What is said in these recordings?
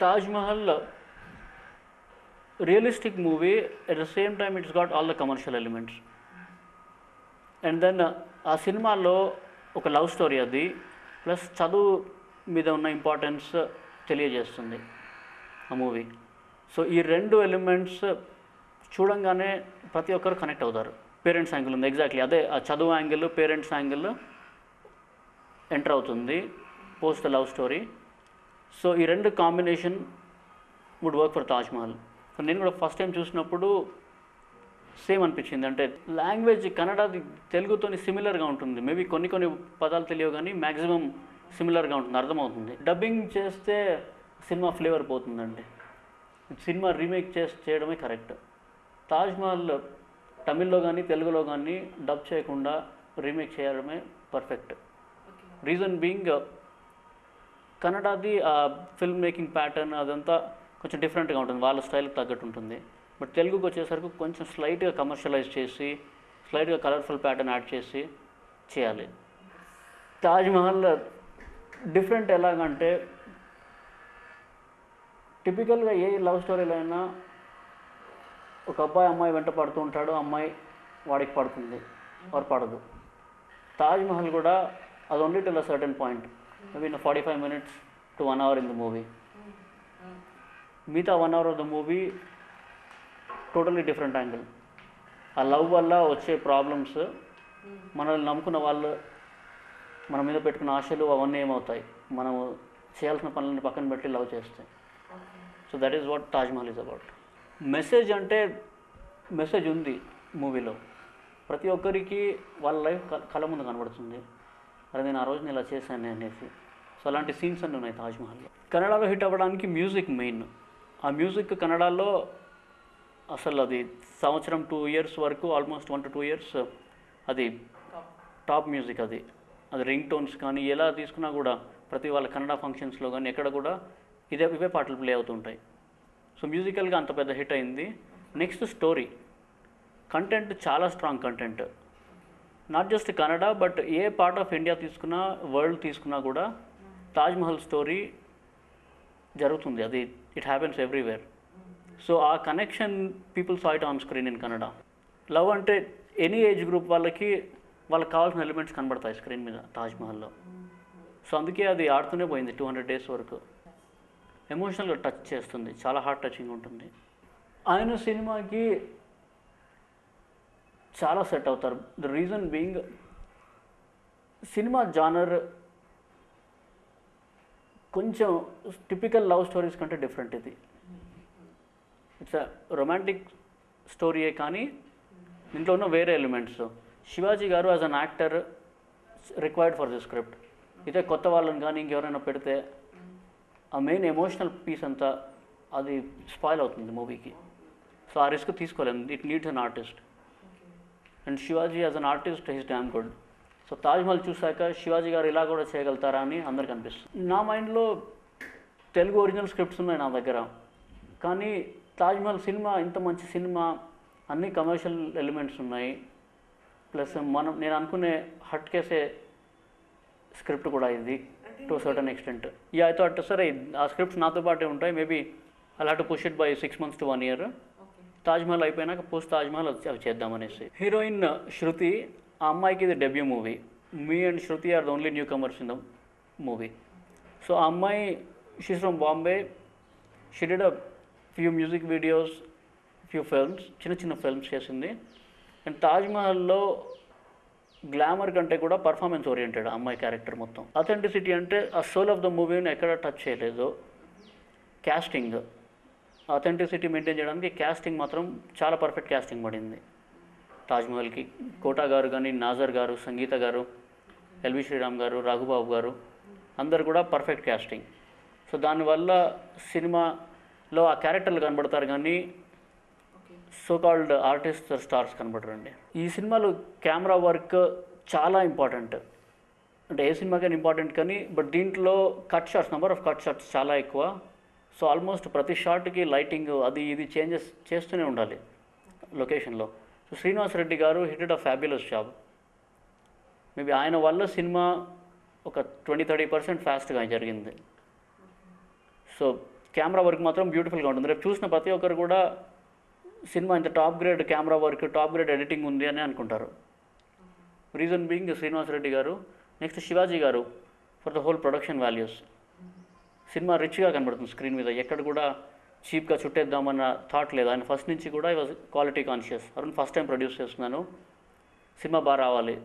Taj Mahal, realistic movie, at the same time it's got all the commercial elements. And then ఆ సినిమాలో ఒక love story అది plus చదువు మీద ఉన్న ఇంపార్టెన్స్ తెలియజేస్తుంది ఆ మూవీ. సో ఈ రెండు ఎలిమెంట్స్ చూడంగానే ప్రతి ఒక్కరు కనెక్ట్ అవుతారు. పేరెంట్స్ యాంగిల్ ఉంది, ఎగ్జాక్ట్లీ అదే ఆ చదువు యాంగిల్, పేరెంట్స్ యాంగిల్ ఎంటర్ అవుతుంది post the love story. So ఈ రెండు combination wood work for Taj Mahal. So నేను కూడా ఫస్ట్ టైం చూసినప్పుడు సేమ్ అనిపించింది. అంటే లాంగ్వేజ్ కన్నడది తెలుగుతో సిమిలర్గా ఉంటుంది. మేబీ కొన్ని పదాలు తెలియవు కానీ మ్యాక్సిమం సిమిలర్గా ఉంటుంది, అర్థమవుతుంది. డబ్బింగ్ చేస్తే సినిమా ఫ్లేవర్ పోతుందండి. సినిమా రీమేక్ చేయడమే కరెక్ట్. తాజ్ మహల్ తమిళ్లో కానీ తెలుగులో కానీ డబ్ చేయకుండా రీమేక్ చేయడమే పర్ఫెక్ట్. రీజన్ బీయింగ్ కన్నడది ఫిల్మ్ మేకింగ్ ప్యాటర్న్ అదంతా కొంచెం డిఫరెంట్గా ఉంటుంది, వాళ్ళ స్టైల్కి తగ్గట్టు ఉంటుంది. బట్ తెలుగుకి వచ్చేసరికి కొంచెం స్లైట్గా కమర్షియలైజ్ చేసి స్లైట్గా కలర్ఫుల్ ప్యాటర్న్ యాడ్ చేసి చేయాలి. తాజ్ మహల్ డిఫరెంట్ ఎలాగంటే టిపికల్గా ఏ లవ్ స్టోరీలో అయినా ఒక అబ్బాయి అమ్మాయి వెంట పడుతూ ఉంటాడు, అమ్మాయి వాడికి పడుతుంది వారు పడదు. తాజ్ మహల్ కూడా అది only till a certain point, maybe 45 minutes to 1 hour in the movie. మిగతా 1 hour of the movie totally different angle. ఆ లవ్ వల్ల వచ్చే ప్రాబ్లమ్స్, మనల్ని నమ్ముకున్న వాళ్ళు మన మీద పెట్టుకున్న ఆశలు అవన్నీ ఏమవుతాయి, మనము చేయాల్సిన పనులను పక్కన పెట్టి లవ్ చేస్తాయి. So that is what Taj Mahal is about. Message అంటే మెసేజ్ ఉంది మూవీలో. ప్రతి ఒక్కరికి వాళ్ళ లైఫ్ కళ్ళ ముందు కనబడుతుంది, అరే నేను ఆ రోజున ఇలా చేశాను అనేసి. సో అలాంటి సీన్స్ అన్నీ ఉన్నాయి తాజ్ మహల్లో. కన్నడలో హిట్ అవ్వడానికి మ్యూజిక్ మెయిన్. ఆ మ్యూజిక్ కన్నడలో అసలు అది సంవత్సరం 2 years వరకు, ఆల్మోస్ట్ 1 to 2 years అది టాప్ మ్యూజిక్. అది రింగ్ టోన్స్ కానీ ఎలా తీసుకున్నా కూడా ప్రతి వాళ్ళ కన్నడ ఫంక్షన్స్లో కానీ ఎక్కడ కూడా ఇవే పాటలు ప్లే అవుతుంటాయి. సో మ్యూజికల్గా అంత పెద్ద హిట్ అయింది. నెక్స్ట్ స్టోరీ కంటెంట్ చాలా strong content. Not just Kannada but A part of India తీసుకున్నా, వరల్డ్ తీసుకున్నా కూడా తాజ్ మహల్ స్టోరీ జరుగుతుంది. అది ఇట్ హ్యాపెన్స్ ఎవ్రీవేర్. సో ఆ connection people saw it on screen in Kannada. Love అంటే ఎనీ ఏజ్ గ్రూప్ వాళ్ళకి కావాల్సిన ఎలిమెంట్స్ కనబడతాయి స్క్రీన్ మీద తాజ్ మహల్లో. సో అందుకే అది ఆడుతూనే పోయింది 200 days వరకు. ఎమోషనల్గా టచ్ చేస్తుంది, చాలా హార్ట్ టచింగ్ ఉంటుంది. ఆయన సినిమాకి చాలా సెట్ అవుతారు. The reason being cinema genre కొంచెం టిపికల్ లవ్ స్టోరీస్ కంటే డిఫరెంట్. ఇది ఇట్స్ అ రొమాంటిక్ స్టోరీయే కానీ దీంట్లో ఉన్న వేరే ఎలిమెంట్స్. శివాజీ గారు as an actor required for the script. ఇదే కొత్త వాళ్ళని కానీ ఇంకెవరైనా పెడితే ఆ మెయిన్ ఎమోషనల్ పీస్ అంతా అది స్పాయిల్ అవుతుంది మూవీకి. సో ఆ రిస్క్ తీసుకోలేము. It needs an artist. And Shivaji as an artist he's damn good. So Taj Mahal చూసాక శివాజీ గారు ఇలా కూడా చేయగలుగుతారా అని అందరికి అనిపిస్తుంది. నా మైండ్లో తెలుగు ఒరిజినల్ స్క్రిప్ట్స్ ఉన్నాయి నా దగ్గర, కానీ తాజ్ మహల్ సినిమా ఇంత మంచి సినిమా, అన్ని కమర్షియల్ ఎలిమెంట్స్ ఉన్నాయి, ప్లస్ నేను అనుకునే హట్ కేసే స్క్రిప్ట్ కూడా ఇది to certain extent. I thought సరే ఆ స్క్రిప్ట్స్ నాతో పాటే ఉంటాయి, maybe I have to push it by 6 months to 1 year. Taj Mahal అయిపోయినాక పోస్ట్ తాజ్ మహల్ అవి చేద్దామనేసి. హీరోయిన్ శృతి, ఆ అమ్మాయికి ఇది డెబ్యూ మూవీ. మీ and Shruti are the only newcomers in the movie. So ఆ అమ్మాయి she's from Bombay. She did a few music videos, few films, చిన్న films చేసింది. అండ్ తాజ్ మహల్లో గ్లామర్ కంటే కూడా పర్ఫార్మెన్స్ ఓరియంటెడ్ అమ్మాయి క్యారెక్టర్ మొత్తం. అథెంటిసిటీ అంటే ఆ సోల్ ఆఫ్ ద మూవీని ఎక్కడ టచ్ చేయలేదు. క్యాస్టింగ్ అథెంటిసిటీ మెయింటైన్ చేయడానికి క్యాస్టింగ్ మాత్రం చాలా పర్ఫెక్ట్ క్యాస్టింగ్ పడింది తాజ్మహల్కి. కోటా గారు కానీ, నాజర్ గారు, సంగీత గారు, ఎల్వి శ్రీరామ్ గారు, రాఘుబాబు గారు అందరు కూడా పర్ఫెక్ట్ క్యాస్టింగ్. సో దానివల్ల సినిమాలో ఆ క్యారెక్టర్లు కనబడతారు కానీ సో కాల్డ్ ఆర్టిస్ట్ స్టార్స్ కనబడరండి. ఈ సినిమాలో కెమెరా వర్క్ చాలా ఇంపార్టెంట్. అంటే ఏ సినిమాకైనా ఇంపార్టెంట్ కానీ బట్ దీంట్లో cut shots, number of cut shots చాలా ఎక్కువ. సో ఆల్మోస్ట్ ప్రతి షాట్కి లైటింగ్ అది ఇది చేంజెస్ చేస్తూనే ఉండాలి లొకేషన్లో. సో శ్రీనివాస్ రెడ్డి గారు hit a fabulous job. Maybe ఆయన వల్ల సినిమా ఒక 20-30% ఫాస్ట్గా జరిగింది. సో కెమెరా వర్క్ మాత్రం బ్యూటిఫుల్గా ఉంటుంది. రేపు చూసిన ప్రతి ఒక్కరు కూడా సినిమా ఇంత top grade camera work, top grade editing ఉంది అని అనుకుంటారు. రీజన్ బీయింగ్ శ్రీనివాస్ రెడ్డి గారు. నెక్స్ట్ శివాజీ గారు for the whole production values. Cinema రిచ్గా కనబడుతుంది స్క్రీన్ మీద, ఎక్కడ కూడా చీప్గా చుట్టేద్దామన్న థాట్ లేదు. ఆయన ఫస్ట్ నుంచి కూడా was quality conscious. Arun first time produce చేస్తున్నాను, సినిమా బాగా రావాలి,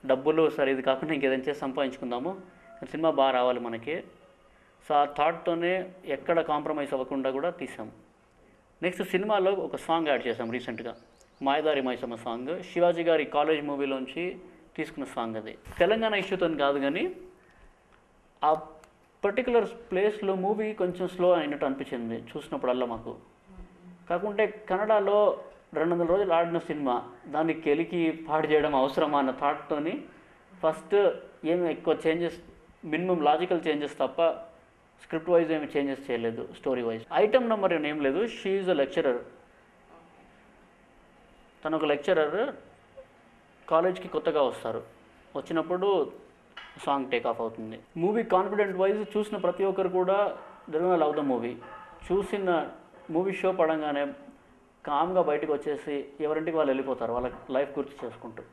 డబ్బులు సరే ఇది కాకుండా ఇంకేదైనా చేసి సంపాదించుకుందాము, సినిమా బాగా రావాలి మనకి. సో ఆ థాట్తోనే ఎక్కడ కాంప్రమైజ్ అవ్వకుండా కూడా తీసాం. నెక్స్ట్ సినిమాలో ఒక సాంగ్ యాడ్ చేసాం రీసెంట్గా, మాయదారి మైసమ్మ సాంగ్. శివాజీ గారి కాలేజ్ మూవీలోంచి తీసుకున్న సాంగ్ అది. తెలంగాణ ఇష్యూతో కాదు కానీ ఆ పర్టికులర్ ప్లేస్లో మూవీ కొంచెం స్లో అయినట్టు అనిపించింది చూసినప్పుడల్లా మాకు. కాకుంటే కన్నడలో 200 రోజులు ఆడిన సినిమా దాన్ని కెలికి పాడు చేయడం అవసరమా అన్న థాట్తోని ఫస్ట్ ఏమి ఎక్కువ చేంజెస్, మినిమం లాజికల్ చేంజెస్ తప్ప స్క్రిప్ట్ వైజ్ ఏమి చేంజెస్ చేయలేదు. స్టోరీ వైజ్ ఐటమ్ నెంబర్ ఏం లేదు. She is a lecturer. తను ఒక లెక్చరర్, కాలేజ్కి కొత్తగా వస్తారు. వచ్చినప్పుడు సాంగ్ టేక్ ఆఫ్ అవుతుంది. మూవీ కాన్ఫిడెంట్ వైజ్ చూసిన ప్రతి ఒక్కరు కూడా they will love the movie. చూసిన మూవీ షో పడంగానే కామ్గా బయటకు వచ్చేసి ఎవరింటికి వాళ్ళు వెళ్ళిపోతారు వాళ్ళ లైఫ్ గుర్తు చేసుకుంటూ.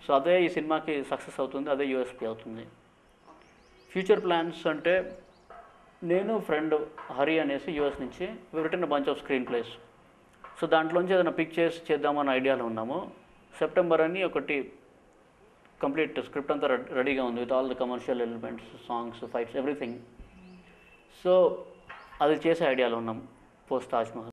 సో అదే ఈ సినిమాకి సక్సెస్ అవుతుంది, అదే యూఎస్పీ అవుతుంది. ఫ్యూచర్ ప్లాన్స్ అంటే నేను ఫ్రెండ్ హరి అనేసి యూఎస్ నుంచి return bunch off screen place. So దాంట్లోంచి ఏదైనా పిక్ చేసి చేద్దామన్న ఐడియాలో ఉన్నాము. సెప్టెంబర్ అని ఒకటి కంప్లీట్ స్క్రిప్ట్ అంతా రెడీగా ఉంది with all the commercial elements, songs, fights, everything. So అది చేసే ఐడియాలో ఉన్నాం పోస్ట్ తాజ్ మహల్.